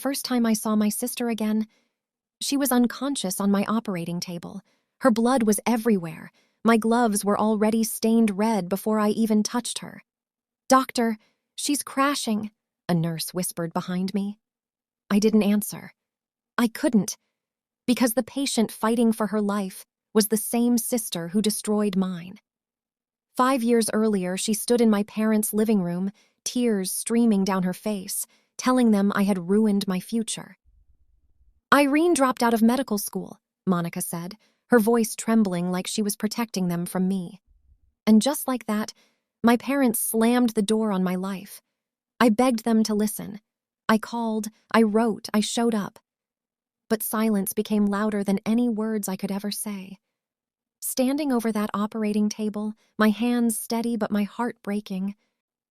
first time I saw my sister again, she was unconscious on my operating table. Her blood was everywhere. My gloves were already stained red before I even touched her. "Doctor, she's crashing," a nurse whispered behind me. I didn't answer. I couldn't, because the patient fighting for her life was the same sister who destroyed mine. 5 years earlier, she stood in my parents' living room, tears streaming down her face, telling them I had ruined my future. "Irene dropped out of medical school," Monica said, her voice trembling like she was protecting them from me. And just like that, my parents slammed the door on my life. I begged them to listen. I called, I wrote, I showed up. But silence became louder than any words I could ever say. Standing over that operating table, my hands steady but my heart breaking,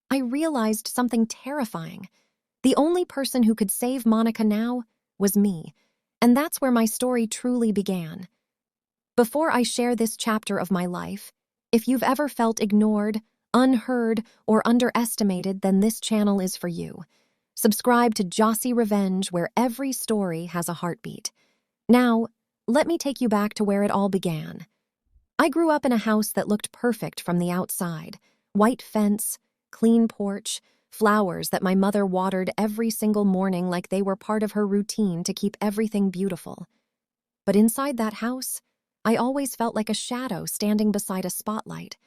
I realized something terrifying. The only person who could save Monica now was me, and that's where my story truly began. Before I share this chapter of my life, if you've ever felt ignored, unheard, or underestimated, then this channel is for you. Subscribe to Jossy Revenge, where every story has a heartbeat. Now, let me take you back to where it all began. I grew up in a house that looked perfect from the outside. White fence, clean porch, flowers that my mother watered every single morning like they were part of her routine to keep everything beautiful. But inside that house, I always felt like a shadow standing beside a spotlight.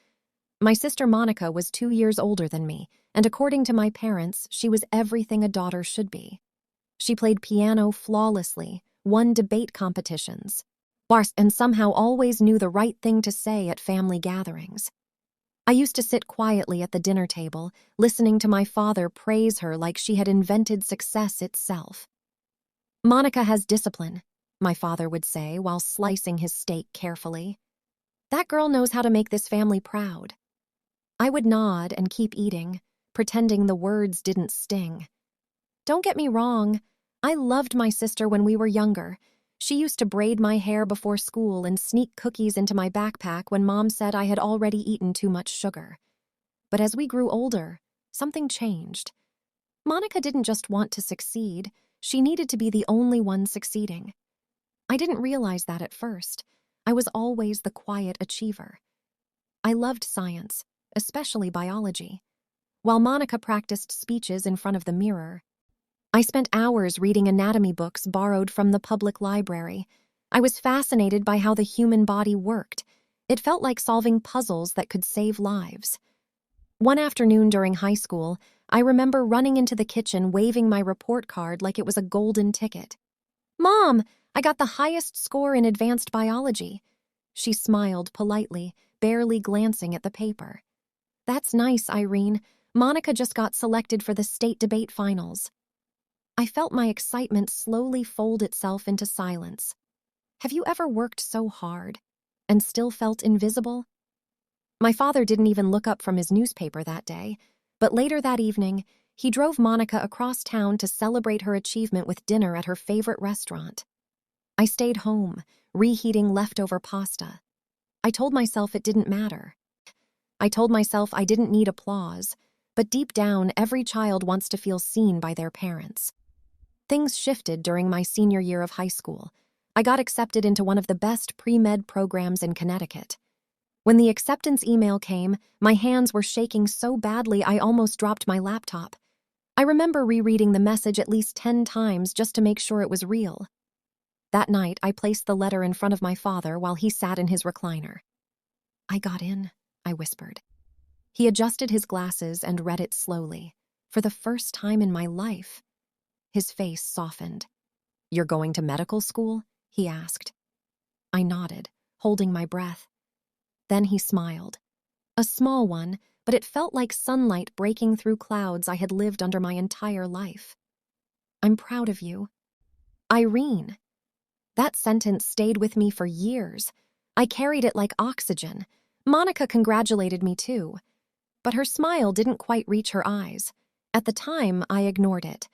My sister Monica was 2 years older than me, and according to my parents, she was everything a daughter should be. She played piano flawlessly, won debate competitions, and somehow always knew the right thing to say at family gatherings. I used to sit quietly at the dinner table, listening to my father praise her like she had invented success itself. "Monica has discipline," my father would say while slicing his steak carefully. "That girl knows how to make this family proud." I would nod and keep eating, pretending the words didn't sting. Don't get me wrong, I loved my sister when we were younger. She used to braid my hair before school and sneak cookies into my backpack when Mom said I had already eaten too much sugar. But as we grew older, something changed. Monica didn't just want to succeed, she needed to be the only one succeeding. I didn't realize that at first. I was always the quiet achiever. I loved science, especially biology. While Monica practiced speeches in front of the mirror, I spent hours reading anatomy books borrowed from the public library. I was fascinated by how the human body worked. It felt like solving puzzles that could save lives. One afternoon during high school, I remember running into the kitchen waving my report card like it was a golden ticket. "Mom, I got the highest score in advanced biology." She smiled politely, barely glancing at the paper. "That's nice, Irene. Monica just got selected for the state debate finals." I felt my excitement slowly fold itself into silence. Have you ever worked so hard and still felt invisible? My father didn't even look up from his newspaper that day, but later that evening, he drove Monica across town to celebrate her achievement with dinner at her favorite restaurant. I stayed home, reheating leftover pasta. I told myself it didn't matter. I told myself I didn't need applause, but deep down, every child wants to feel seen by their parents. Things shifted during my senior year of high school. I got accepted into one of the best pre-med programs in Connecticut. When the acceptance email came, my hands were shaking so badly I almost dropped my laptop. I remember rereading the message at least 10 times just to make sure it was real. That night, I placed the letter in front of my father while he sat in his recliner. "I got in," I whispered. He adjusted his glasses and read it slowly. For the first time in my life, his face softened. "You're going to medical school?" he asked. I nodded, holding my breath. Then he smiled. A small one, but it felt like sunlight breaking through clouds I had lived under my entire life. "I'm proud of you." Irene. That sentence stayed with me for years. I carried it like oxygen. Monica congratulated me too. But her smile didn't quite reach her eyes. At the time, I ignored it.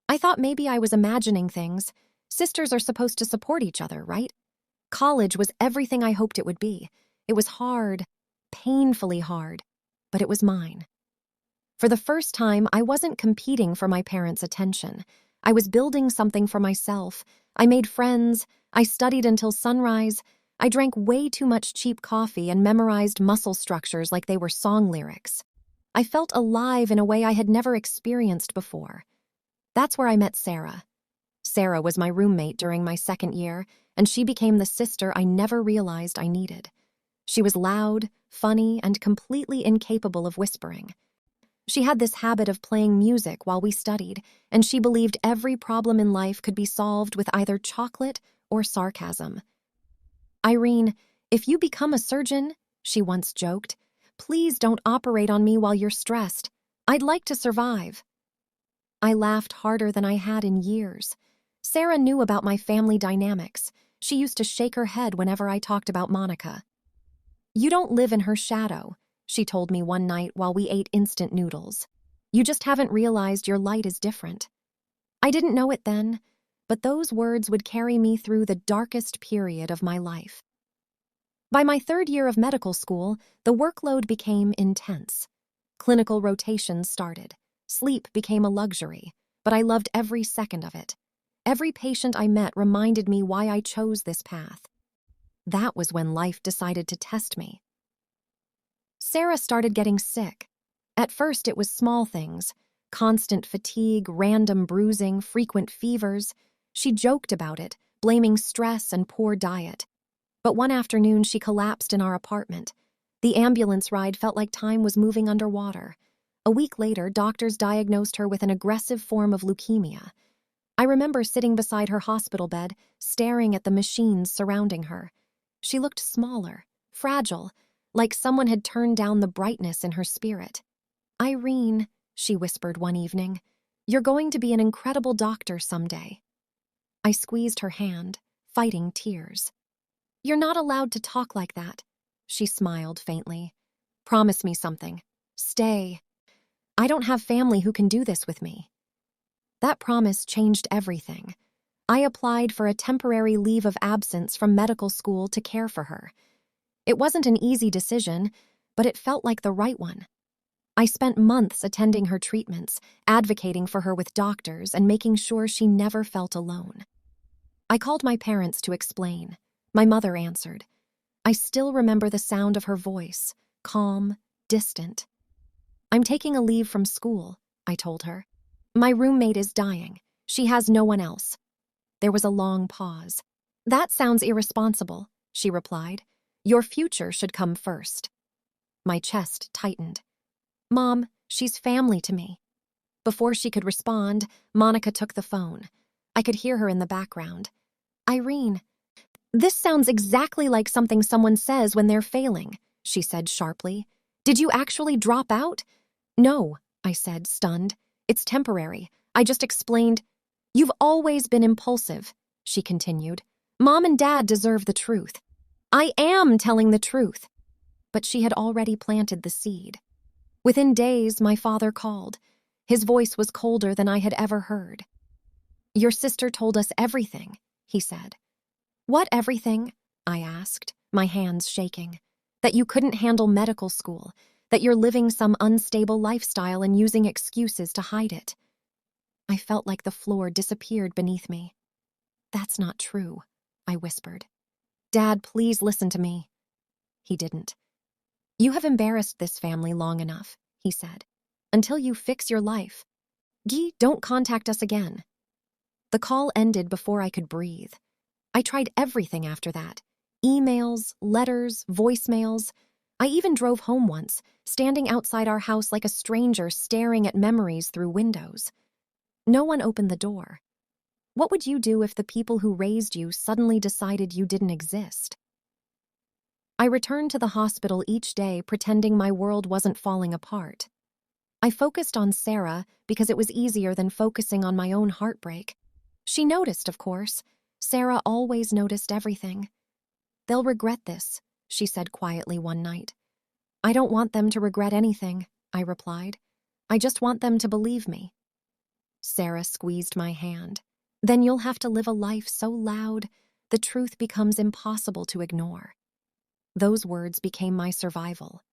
I thought maybe I was imagining things. Sisters are supposed to support each other, right? College was everything I hoped it would be. It was hard, painfully hard, but it was mine. For the first time, I wasn't competing for my parents' attention. I was building something for myself. I made friends. I studied until sunrise. I drank way too much cheap coffee and memorized muscle structures like they were song lyrics. I felt alive in a way I had never experienced before. That's where I met Sarah. Sarah was my roommate during my second year, and she became the sister I never realized I needed. She was loud, funny, and completely incapable of whispering. She had this habit of playing music while we studied, and she believed every problem in life could be solved with either chocolate or sarcasm. "Irene, if you become a surgeon," she once joked, "please don't operate on me while you're stressed. I'd like to survive." I laughed harder than I had in years. Sarah knew about my family dynamics. She used to shake her head whenever I talked about Monica. "You don't live in her shadow," she told me one night while we ate instant noodles. "You just haven't realized your light is different." I didn't know it then, but those words would carry me through the darkest period of my life. By my third year of medical school, the workload became intense. Clinical rotations started. Sleep became a luxury, but I loved every second of it. Every patient I met reminded me why I chose this path. That was when life decided to test me. Sarah started getting sick. At first, it was small things: constant fatigue, random bruising, frequent fevers. She joked about it, blaming stress and poor diet. But one afternoon, she collapsed in our apartment. The ambulance ride felt like time was moving underwater. A week later, doctors diagnosed her with an aggressive form of leukemia. I remember sitting beside her hospital bed, staring at the machines surrounding her. She looked smaller, fragile, like someone had turned down the brightness in her spirit. "Irene," she whispered one evening, "you're going to be an incredible doctor someday." I squeezed her hand, fighting tears. "You're not allowed to talk like that," she smiled faintly. "Promise me something. Stay. I don't have family who can do this with me." That promise changed everything. I applied for a temporary leave of absence from medical school to care for her. It wasn't an easy decision, but it felt like the right one. I spent months attending her treatments, advocating for her with doctors, and making sure she never felt alone. I called my parents to explain. My mother answered. I still remember the sound of her voice, calm, distant. "I'm taking a leave from school," I told her. "My roommate is dying. She has no one else." There was a long pause. "That sounds irresponsible," she replied. "Your future should come first." My chest tightened. "Mom, she's family to me." Before she could respond, Monica took the phone. I could hear her in the background. "Irene, this sounds exactly like something someone says when they're failing," she said sharply. "Did you actually drop out?" "No," I said, stunned. "It's temporary. I just explained." "You've always been impulsive," she continued. "Mom and Dad deserve the truth." "I am telling the truth." But she had already planted the seed. Within days, my father called. His voice was colder than I had ever heard. "Your sister told us everything," he said. "What everything?" I asked, my hands shaking. "That you couldn't handle medical school, that you're living some unstable lifestyle and using excuses to hide it." I felt like the floor disappeared beneath me. "That's not true," I whispered. "Dad, please listen to me." He didn't. "You have embarrassed this family long enough," he said. "Until you fix your life. Guy, don't contact us again." The call ended before I could breathe. I tried everything after that. Emails, letters, voicemails. I even drove home once, standing outside our house like a stranger staring at memories through windows. No one opened the door. What would you do if the people who raised you suddenly decided you didn't exist? I returned to the hospital each day pretending my world wasn't falling apart. I focused on Sarah because it was easier than focusing on my own heartbreak. She noticed, of course. Sarah always noticed everything. "They'll regret this," she said quietly one night. "I don't want them to regret anything," I replied. "I just want them to believe me." Sarah squeezed my hand. "Then you'll have to live a life so loud, the truth becomes impossible to ignore." Those words became my survival.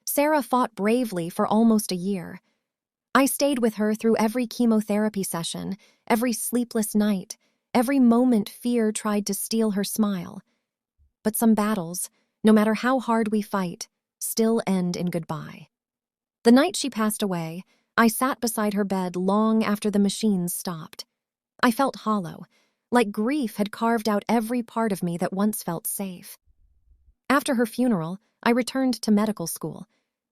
Sarah fought bravely for almost a year. I stayed with her through every chemotherapy session, every sleepless night, every moment fear tried to steal her smile. But some battles, no matter how hard we fight, still end in goodbye. The night she passed away, I sat beside her bed long after the machines stopped. I felt hollow, like grief had carved out every part of me that once felt safe. After her funeral, I returned to medical school,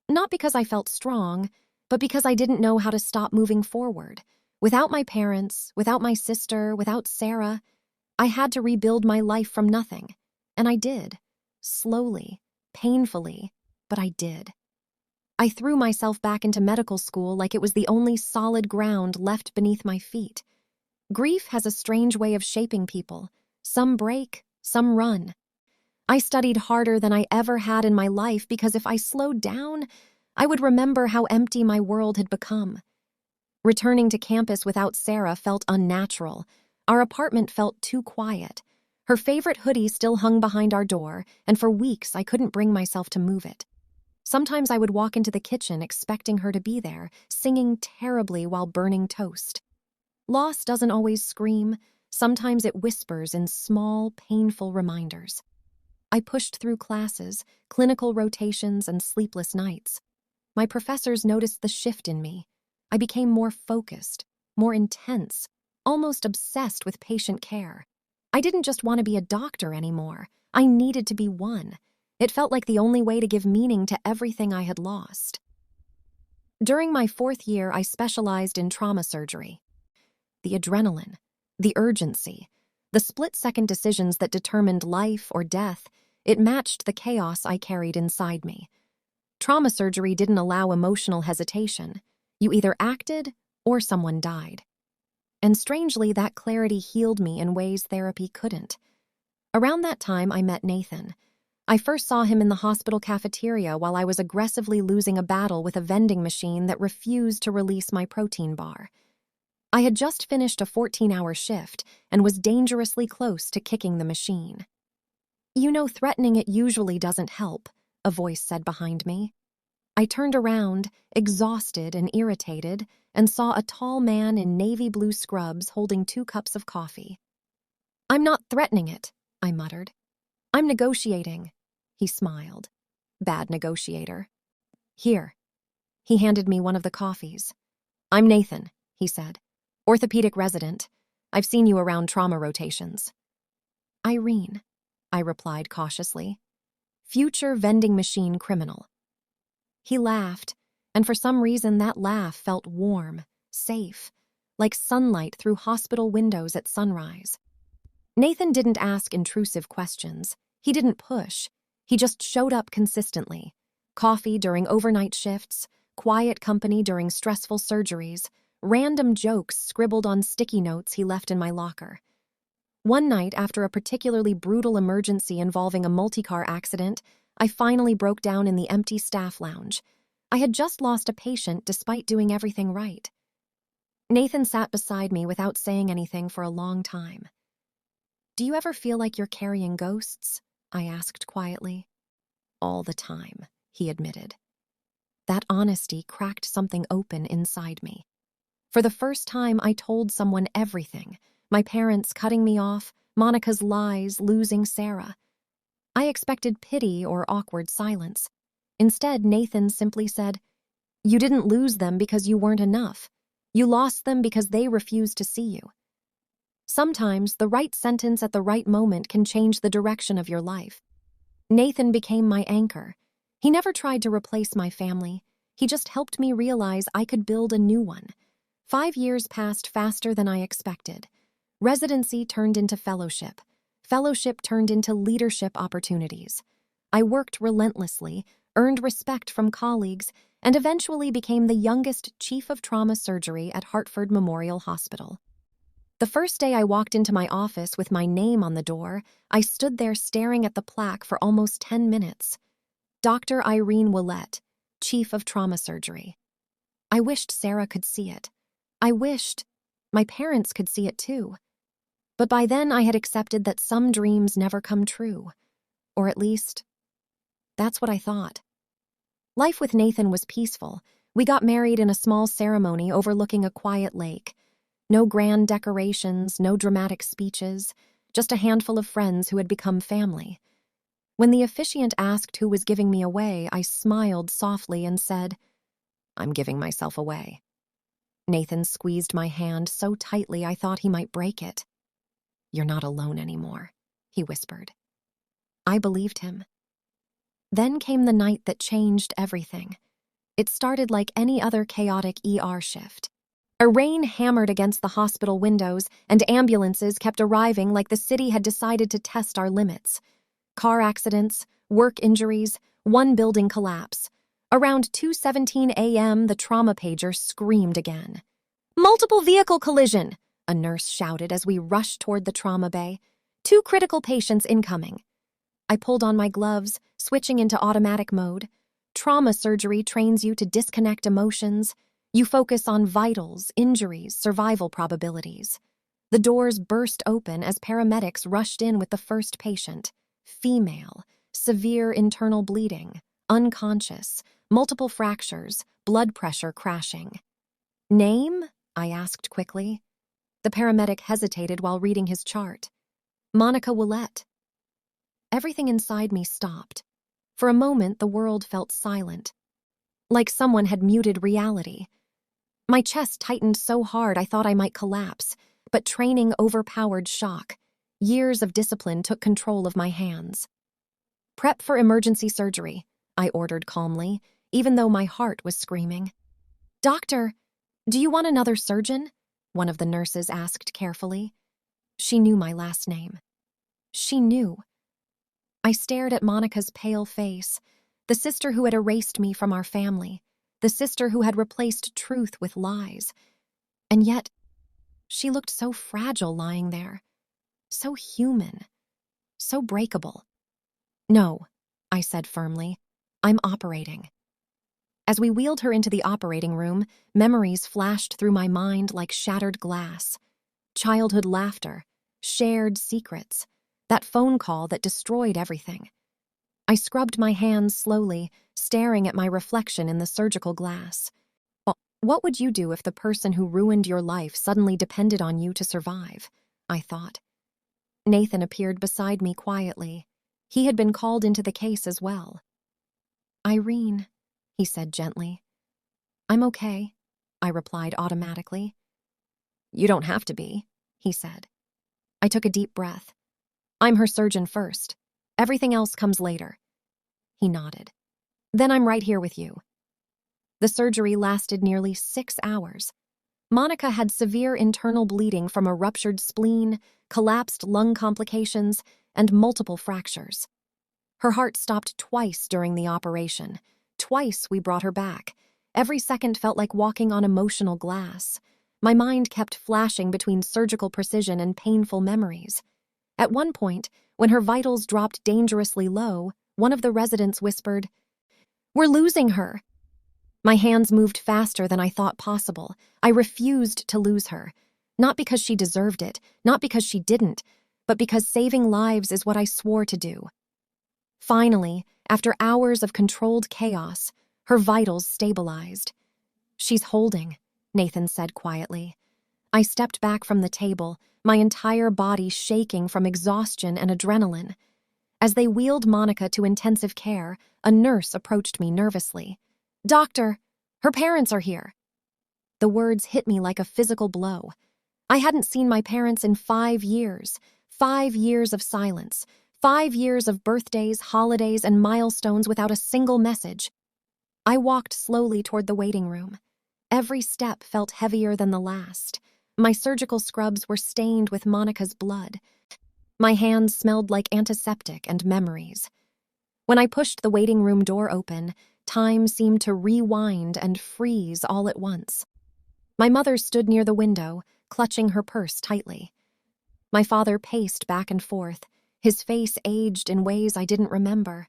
not because I felt strong, but because I didn't know how to stop moving forward. Without my parents, without my sister, without Sarah, I had to rebuild my life from nothing. And I did. Slowly, painfully, but I did. I threw myself back into medical school like it was the only solid ground left beneath my feet. Grief has a strange way of shaping people. Some break, some run. I studied harder than I ever had in my life because if I slowed down, I would remember how empty my world had become. Returning to campus without Sarah felt unnatural. Our apartment felt too quiet. Her favorite hoodie still hung behind our door, and for weeks I couldn't bring myself to move it. Sometimes I would walk into the kitchen expecting her to be there, singing terribly while burning toast. Loss doesn't always scream. Sometimes it whispers in small, painful reminders. I pushed through classes, clinical rotations, and sleepless nights. My professors noticed the shift in me. I became more focused, more intense, almost obsessed with patient care. I didn't just want to be a doctor anymore. I needed to be one. It felt like the only way to give meaning to everything I had lost. During my 4th year, I specialized in trauma surgery. The adrenaline, the urgency, the split-second decisions that determined life or death, it matched the chaos I carried inside me. Trauma surgery didn't allow emotional hesitation. You either acted or someone died. And strangely, that clarity healed me in ways therapy couldn't. Around that time, I met Nathan. I first saw him in the hospital cafeteria while I was aggressively losing a battle with a vending machine that refused to release my protein bar. I had just finished a 14-hour shift and was dangerously close to kicking the machine. "You know, threatening it usually doesn't help," a voice said behind me. I turned around, exhausted and irritated, and saw a tall man in navy blue scrubs holding 2 cups of coffee. "I'm not threatening it," I muttered. "I'm negotiating." He smiled. Bad negotiator. "Here." He handed me one of the coffees. "I'm Nathan," he said. "Orthopedic resident. I've seen you around trauma rotations." "Irene," I replied cautiously. "Future vending machine criminal." He laughed, and for some reason that laugh felt warm, safe, like sunlight through hospital windows at sunrise. Nathan didn't ask intrusive questions. He didn't push. He just showed up consistently. Coffee during overnight shifts, quiet company during stressful surgeries, random jokes scribbled on sticky notes he left in my locker. One night, after a particularly brutal emergency involving a multi-car accident, I finally broke down in the empty staff lounge. I had just lost a patient despite doing everything right. Nathan sat beside me without saying anything for a long time. "Do you ever feel like you're carrying ghosts?" I asked quietly. "All the time," he admitted. That honesty cracked something open inside me. For the first time, I told someone everything. My parents cutting me off, Monica's lies, losing Sarah. I expected pity or awkward silence. Instead, Nathan simply said, "You didn't lose them because you weren't enough. You lost them because they refused to see you." Sometimes, the right sentence at the right moment can change the direction of your life. Nathan became my anchor. He never tried to replace my family. He just helped me realize I could build a new one. 5 years passed faster than I expected. Residency turned into fellowship. Fellowship turned into leadership opportunities. I worked relentlessly, earned respect from colleagues, and eventually became the youngest chief of trauma surgery at Hartford Memorial Hospital. The first day I walked into my office with my name on the door, I stood there staring at the plaque for almost 10 minutes. Dr. Irene Willett, chief of trauma surgery. I wished Sarah could see it. I wished my parents could see it too. But by then I had accepted that some dreams never come true. Or at least, that's what I thought. Life with Nathan was peaceful. We got married in a small ceremony overlooking a quiet lake. No grand decorations, no dramatic speeches, just a handful of friends who had become family. When the officiant asked who was giving me away, I smiled softly and said, "I'm giving myself away." Nathan squeezed my hand so tightly I thought he might break it. "You're not alone anymore," he whispered. I believed him. Then came the night that changed everything. It started like any other chaotic ER shift. A rain hammered against the hospital windows, and ambulances kept arriving like the city had decided to test our limits. Car accidents, work injuries, one building collapse. Around 2:17 a.m., the trauma pager screamed again. "Multiple vehicle collision," a nurse shouted as we rushed toward the trauma bay. "2 critical patients incoming." I pulled on my gloves, switching into automatic mode. Trauma surgery trains you to disconnect emotions. You focus on vitals, injuries, survival probabilities. The doors burst open as paramedics rushed in with the first patient. Female, severe internal bleeding, unconscious, multiple fractures, blood pressure crashing. "Name?" I asked quickly. The paramedic hesitated while reading his chart. "Monica Willette." Everything inside me stopped. For a moment, the world felt silent, like someone had muted reality. My chest tightened so hard I thought I might collapse, but training overpowered shock. Years of discipline took control of my hands. "Prep for emergency surgery," I ordered calmly, even though my heart was screaming. "Doctor, do you want another surgeon?" one of the nurses asked carefully. She knew my last name. She knew. I stared at Monica's pale face, the sister who had erased me from our family, the sister who had replaced truth with lies. And yet, she looked so fragile lying there, so human, so breakable. "No," I said firmly, "I'm operating." As we wheeled her into the operating room, memories flashed through my mind like shattered glass. Childhood laughter, shared secrets, that phone call that destroyed everything. I scrubbed my hands slowly, staring at my reflection in the surgical glass. What would you do if the person who ruined your life suddenly depended on you to survive? I thought. Nathan appeared beside me quietly. He had been called into the case as well. "Irene," he said gently. "I'm okay," I replied automatically. "You don't have to be," he said. I took a deep breath. "I'm her surgeon first. Everything else comes later." He nodded. "Then I'm right here with you." The surgery lasted nearly 6 hours. Monica had severe internal bleeding from a ruptured spleen, collapsed lung complications, and multiple fractures. Her heart stopped twice during the operation. Twice we brought her back. Every second felt like walking on emotional glass. My mind kept flashing between surgical precision and painful memories. At one point, when her vitals dropped dangerously low, one of the residents whispered, "We're losing her." My hands moved faster than I thought possible. I refused to lose her. Not because she deserved it, not because she didn't, but because saving lives is what I swore to do. Finally, after hours of controlled chaos, her vitals stabilized. "She's holding," Nathan said quietly. I stepped back from the table, my entire body shaking from exhaustion and adrenaline. As they wheeled Monica to intensive care, a nurse approached me nervously. "Doctor, her parents are here." The words hit me like a physical blow. I hadn't seen my parents in 5 years. 5 years of silence. 5 years of birthdays, holidays, and milestones without a single message. I walked slowly toward the waiting room. Every step felt heavier than the last. My surgical scrubs were stained with Monica's blood. My hands smelled like antiseptic and memories. When I pushed the waiting room door open, time seemed to rewind and freeze all at once. My mother stood near the window, clutching her purse tightly. My father paced back and forth, his face aged in ways I didn't remember.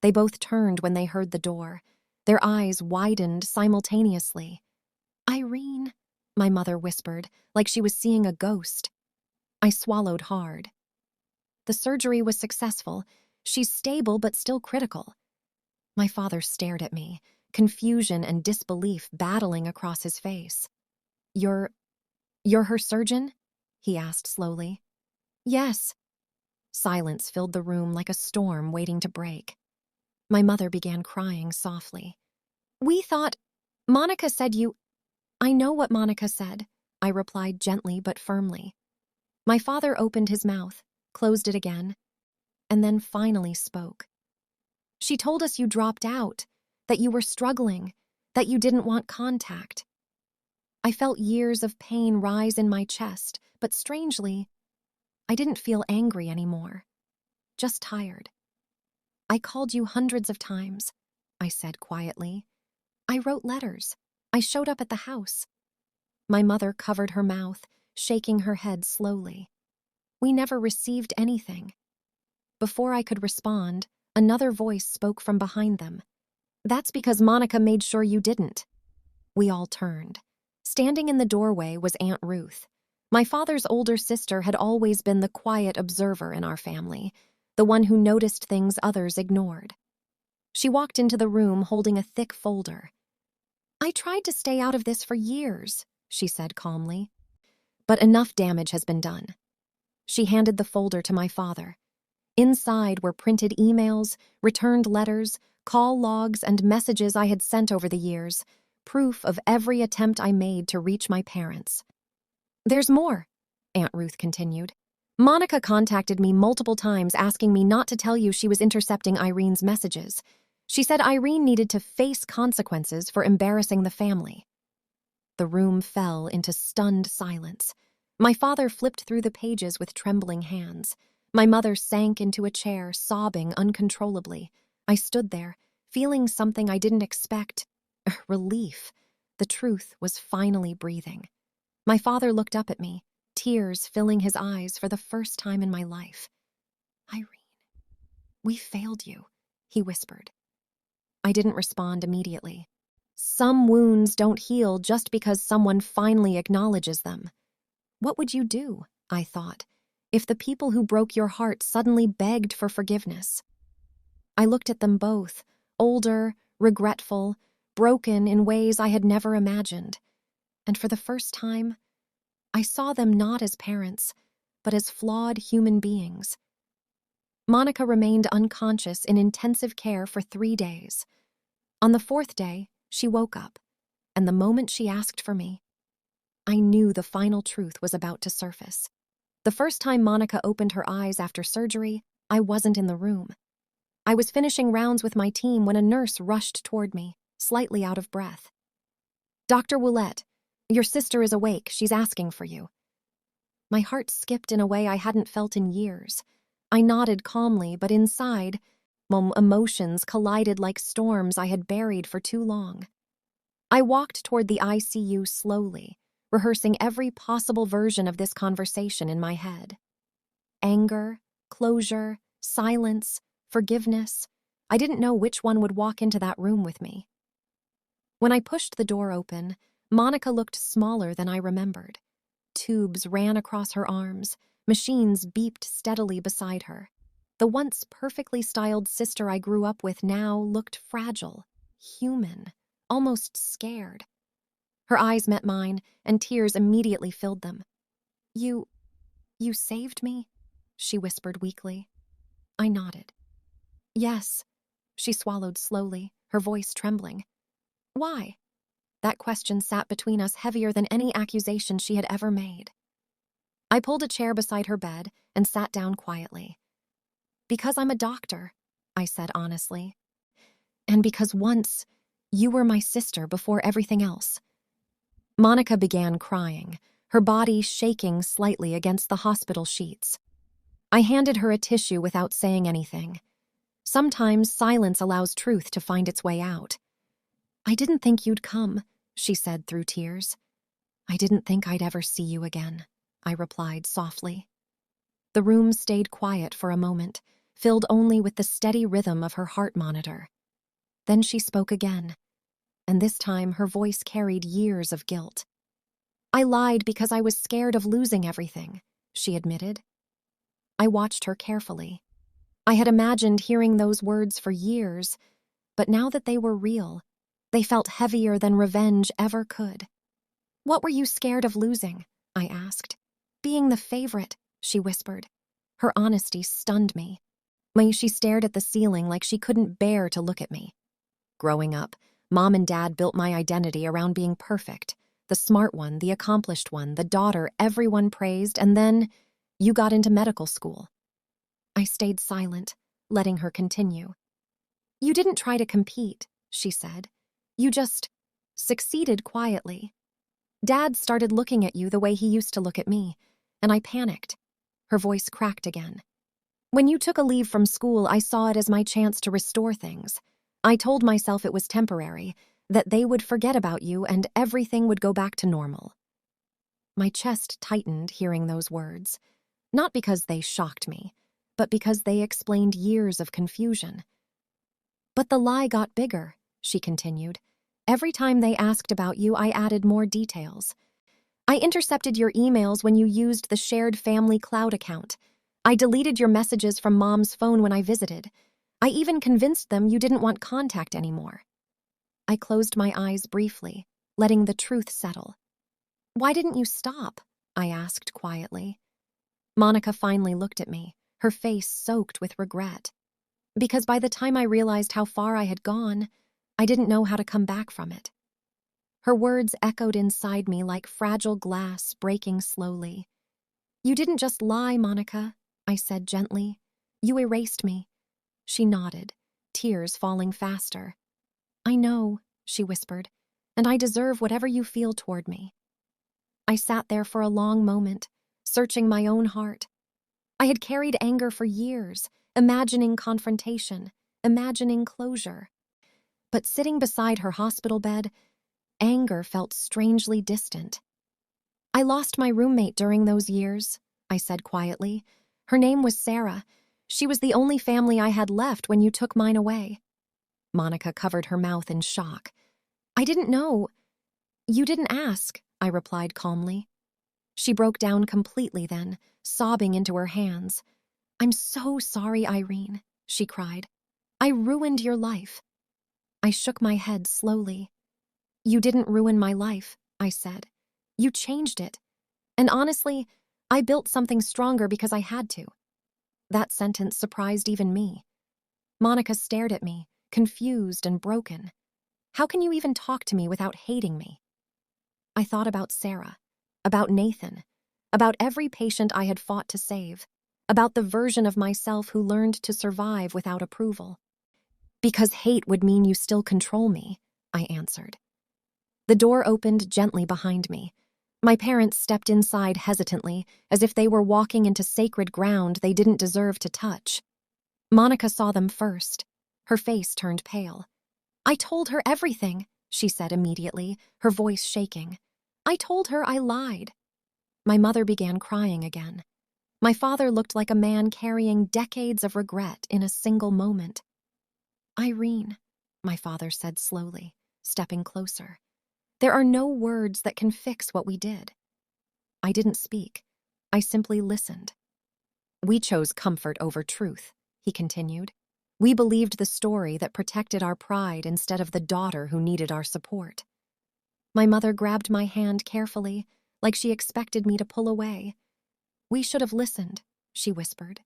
They both turned when they heard the door. Their eyes widened simultaneously. "Irene," my mother whispered, like she was seeing a ghost. I swallowed hard. The surgery was successful. She's stable but still critical. My father stared at me, confusion and disbelief battling across his face. You're her surgeon? He asked slowly. Yes. Silence filled the room like a storm waiting to break. My mother began crying softly. We thought, Monica said you... I know what Monica said, I replied gently but firmly. My father opened his mouth, closed it again, and then finally spoke. She told us you dropped out, that you were struggling, that you didn't want contact. I felt years of pain rise in my chest, but strangely, I didn't feel angry anymore, just tired. I called you hundreds of times, I said quietly. I wrote letters. I showed up at the house. My mother covered her mouth, shaking her head slowly. We never received anything. Before I could respond, another voice spoke from behind them. That's because Monica made sure you didn't. We all turned. Standing in the doorway was Aunt Ruth. My father's older sister had always been the quiet observer in our family, the one who noticed things others ignored. She walked into the room holding a thick folder. I tried to stay out of this for years, she said calmly. But enough damage has been done. She handed the folder to my father. Inside were printed emails, returned letters, call logs, and messages I had sent over the years, proof of every attempt I made to reach my parents. There's more, Aunt Ruth continued. Monica contacted me multiple times asking me not to tell you she was intercepting Irene's messages. She said Irene needed to face consequences for embarrassing the family. The room fell into stunned silence. My father flipped through the pages with trembling hands. My mother sank into a chair, sobbing uncontrollably. I stood there, feeling something I didn't expect. Relief. The truth was finally breathing. My father looked up at me, tears filling his eyes for the first time in my life. Irene, we failed you, he whispered. I didn't respond immediately. Some wounds don't heal just because someone finally acknowledges them. What would you do, I thought, if the people who broke your heart suddenly begged for forgiveness? I looked at them both, older, regretful, broken in ways I had never imagined. And for the first time, I saw them not as parents, but as flawed human beings. Monica remained unconscious in intensive care for 3 days. On the 4th day, she woke up, and the moment she asked for me, I knew the final truth was about to surface. The first time Monica opened her eyes after surgery, I wasn't in the room. I was finishing rounds with my team when a nurse rushed toward me, slightly out of breath. Dr. Willette, your sister is awake. She's asking for you. My heart skipped in a way I hadn't felt in years. I nodded calmly, but inside, emotions collided like storms I had buried for too long. I walked toward the ICU slowly, rehearsing every possible version of this conversation in my head. Anger, closure, silence, forgiveness. I didn't know which one would walk into that room with me. When I pushed the door open, Monica looked smaller than I remembered. Tubes ran across her arms, machines beeped steadily beside her. The once perfectly styled sister I grew up with now looked fragile, human, almost scared. Her eyes met mine, and tears immediately filled them. You saved me?" she whispered weakly. I nodded. "Yes." She swallowed slowly, her voice trembling. "Why?" That question sat between us heavier than any accusation she had ever made. I pulled a chair beside her bed and sat down quietly. "Because I'm a doctor," I said honestly. "And because once, you were my sister before everything else." Monica began crying, her body shaking slightly against the hospital sheets. I handed her a tissue without saying anything. Sometimes silence allows truth to find its way out. "I didn't think you'd come," she said through tears. "I didn't think I'd ever see you again," I replied softly. The room stayed quiet for a moment, filled only with the steady rhythm of her heart monitor. Then she spoke again, and this time her voice carried years of guilt. "I lied because I was scared of losing everything," she admitted. I watched her carefully. I had imagined hearing those words for years, but now that they were real, They felt heavier than revenge ever could. "What were you scared of losing?" I asked. "Being the favorite," she whispered. Her honesty stunned me. She stared at the ceiling like she couldn't bear to look at me. Growing up, Mom and Dad built my identity around being perfect. The smart one, the accomplished one, the daughter everyone praised, and then you got into medical school. I stayed silent, letting her continue. "You didn't try to compete," she said. "You just succeeded quietly. Dad started looking at you the way he used to look at me, and I panicked." Her voice cracked again. "When you took a leave from school, I saw it as my chance to restore things. I told myself it was temporary, that they would forget about you and everything would go back to normal." My chest tightened hearing those words, not because they shocked me, but because they explained years of confusion. "But the lie got bigger," she continued. "Every time they asked about you, I added more details. I intercepted your emails when you used the shared family cloud account. I deleted your messages from Mom's phone when I visited. I even convinced them you didn't want contact anymore." I closed my eyes briefly, letting the truth settle. "Why didn't you stop?" I asked quietly. Monica finally looked at me, her face soaked with regret. "Because by the time I realized how far I had gone, I didn't know how to come back from it." Her words echoed inside me like fragile glass breaking slowly. "You didn't just lie, Monica," I said gently. "You erased me." She nodded, tears falling faster. "I know," she whispered, "and I deserve whatever you feel toward me." I sat there for a long moment, searching my own heart. I had carried anger for years, imagining confrontation, imagining closure. But sitting beside her hospital bed, anger felt strangely distant. "I lost my roommate during those years," I said quietly. "Her name was Sarah. She was the only family I had left when you took mine away." Monica covered her mouth in shock. "I didn't know." "You didn't ask," I replied calmly. She broke down completely then, sobbing into her hands. "I'm so sorry, Irene," she cried. "I ruined your life." I shook my head slowly. "You didn't ruin my life," I said. "You changed it. And honestly, I built something stronger because I had to." That sentence surprised even me. Monica stared at me, confused and broken. "How can you even talk to me without hating me?" I thought about Sarah, about Nathan, about every patient I had fought to save, about the version of myself who learned to survive without approval. "Because hate would mean you still control me," I answered. The door opened gently behind me. My parents stepped inside hesitantly, as if they were walking into sacred ground they didn't deserve to touch. Monica saw them first. Her face turned pale. "I told her everything," she said immediately, her voice shaking. "I told her I lied." My mother began crying again. My father looked like a man carrying decades of regret in a single moment. "Irene," my father said slowly, stepping closer. "There are no words that can fix what we did." I didn't speak. I simply listened. "We chose comfort over truth," he continued. "We believed the story that protected our pride instead of the daughter who needed our support." My mother grabbed my hand carefully, like she expected me to pull away. "We should have listened," she whispered.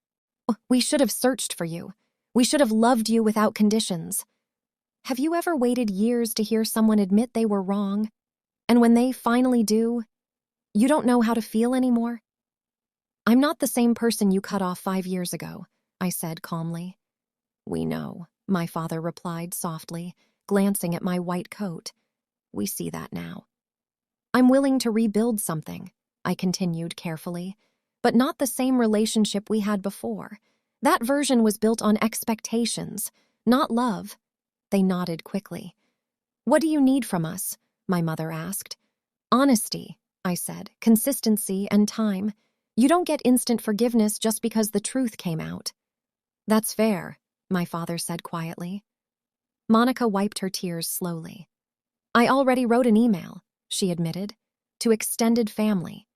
"We should have searched for you. We should have loved you without conditions. Have you ever waited years to hear someone admit they were wrong? And when they finally do, you don't know how to feel anymore?" "I'm not the same person you cut off 5 years ago," I said calmly. "We know," my father replied softly, glancing at my white coat. "We see that now." "I'm willing to rebuild something," I continued carefully, "but not the same relationship we had before. That version was built on expectations, not love." They nodded quickly. "What do you need from us?" my mother asked. "Honesty," I said, "consistency and time. You don't get instant forgiveness just because the truth came out." "That's fair," my father said quietly. Monica wiped her tears slowly. "I already wrote an email," she admitted, "to extended family,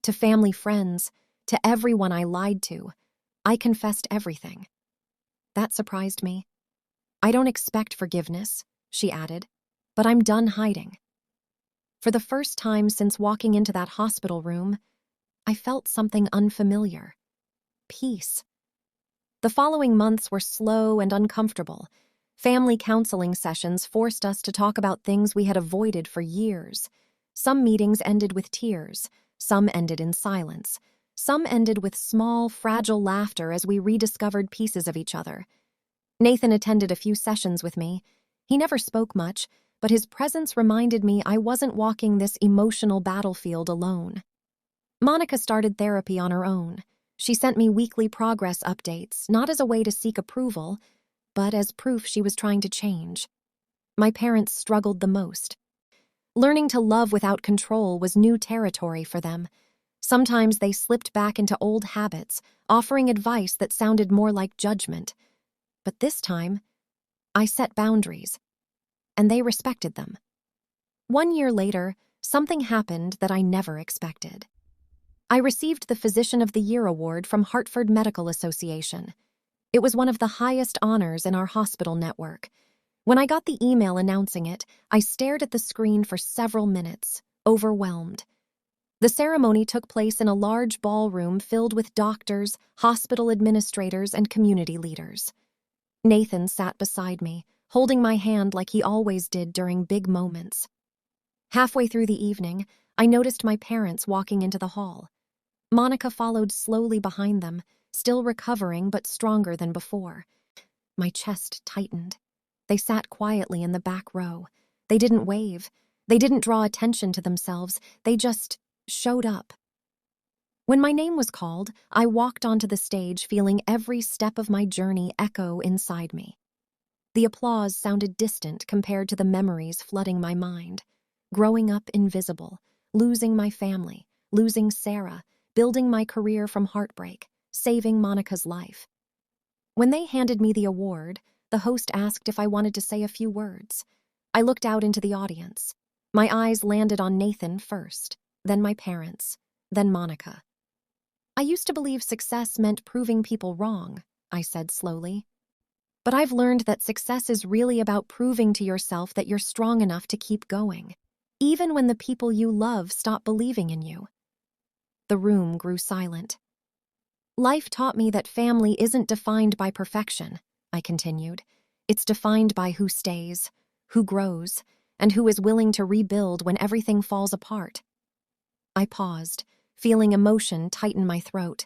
to family friends, to everyone I lied to. I confessed everything." That surprised me. "I don't expect forgiveness," she added. But I'm done hiding. For the first time since walking into that hospital room, I felt something unfamiliar. Peace. The following months were slow and uncomfortable. Family counseling sessions forced us to talk about things we had avoided for years. Some meetings ended with tears, some ended in silence, some ended with small, fragile laughter as we rediscovered pieces of each other. Nathan attended a few sessions with me. He never spoke much, but his presence reminded me I wasn't walking this emotional battlefield alone. Monica started therapy on her own. She sent me weekly progress updates, not as a way to seek approval, but as proof she was trying to change. My parents struggled the most. Learning to love without control was new territory for them. Sometimes they slipped back into old habits, offering advice that sounded more like judgment. But this time, I set boundaries, and they respected them. 1 year later, something happened that I never expected. I received the Physician of the Year award from Hartford Medical Association. It was one of the highest honors in our hospital network. When I got the email announcing it, I stared at the screen for several minutes, overwhelmed. The ceremony took place in a large ballroom filled with doctors, hospital administrators, and community leaders. Nathan sat beside me, holding my hand like he always did during big moments. Halfway through the evening, I noticed my parents walking into the hall. Monica followed slowly behind them, still recovering but stronger than before. My chest tightened. They sat quietly in the back row. They didn't wave. They didn't draw attention to themselves. They just showed up. When my name was called, I walked onto the stage feeling every step of my journey echo inside me. The applause sounded distant compared to the memories flooding my mind. Growing up invisible, losing my family, losing Sarah, building my career from heartbreak, saving Monica's life. When they handed me the award, the host asked if I wanted to say a few words. I looked out into the audience. My eyes landed on Nathan first, then my parents, then Monica. I used to believe success meant proving people wrong, I said slowly. But I've learned that success is really about proving to yourself that you're strong enough to keep going, even when the people you love stop believing in you. The room grew silent. Life taught me that family isn't defined by perfection, I continued. It's defined by who stays, who grows, and who is willing to rebuild when everything falls apart. I paused, feeling emotion tighten my throat.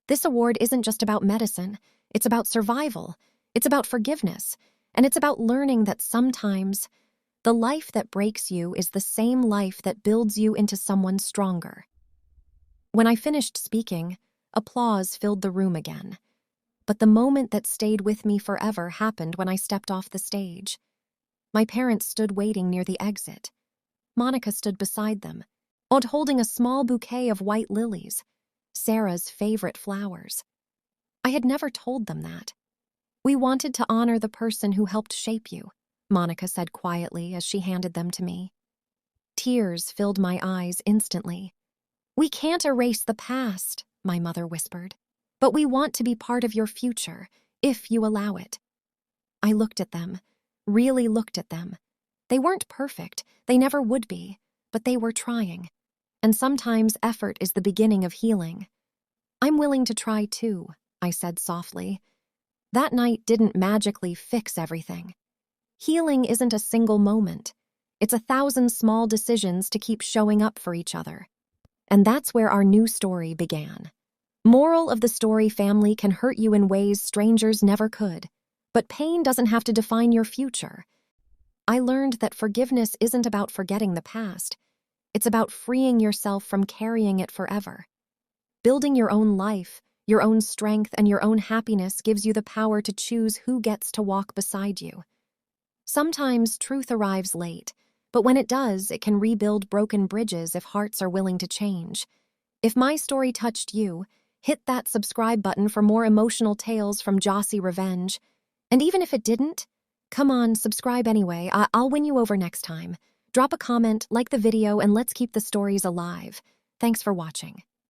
This award isn't just about medicine. It's about survival. It's about forgiveness. And it's about learning that sometimes the life that breaks you is the same life that builds you into someone stronger. When I finished speaking, applause filled the room again. But the moment that stayed with me forever happened when I stepped off the stage. My parents stood waiting near the exit. Monica stood beside them, holding a small bouquet of white lilies, Sarah's favorite flowers. I had never told them that. "We wanted to honor the person who helped shape you," Monica said quietly as she handed them to me. Tears filled my eyes instantly. "We can't erase the past," my mother whispered, "but we want to be part of your future, if you allow it." I looked at them, really looked at them. They weren't perfect, they never would be, but they were trying. And sometimes effort is the beginning of healing. "I'm willing to try too," I said softly. That night didn't magically fix everything. Healing isn't a single moment. It's 1,000 small decisions to keep showing up for each other. And that's where our new story began. Moral of the story: family can hurt you in ways strangers never could. But pain doesn't have to define your future. I learned that forgiveness isn't about forgetting the past. It's about freeing yourself from carrying it forever. Building your own life, your own strength, and your own happiness gives you the power to choose who gets to walk beside you. Sometimes truth arrives late, but when it does, it can rebuild broken bridges if hearts are willing to change. If my story touched you, hit that subscribe button for more emotional tales from Jossy Revenge. And even if it didn't, come on, subscribe anyway. I'll win you over next time. Drop a comment, like the video, and let's keep the stories alive. Thanks for watching.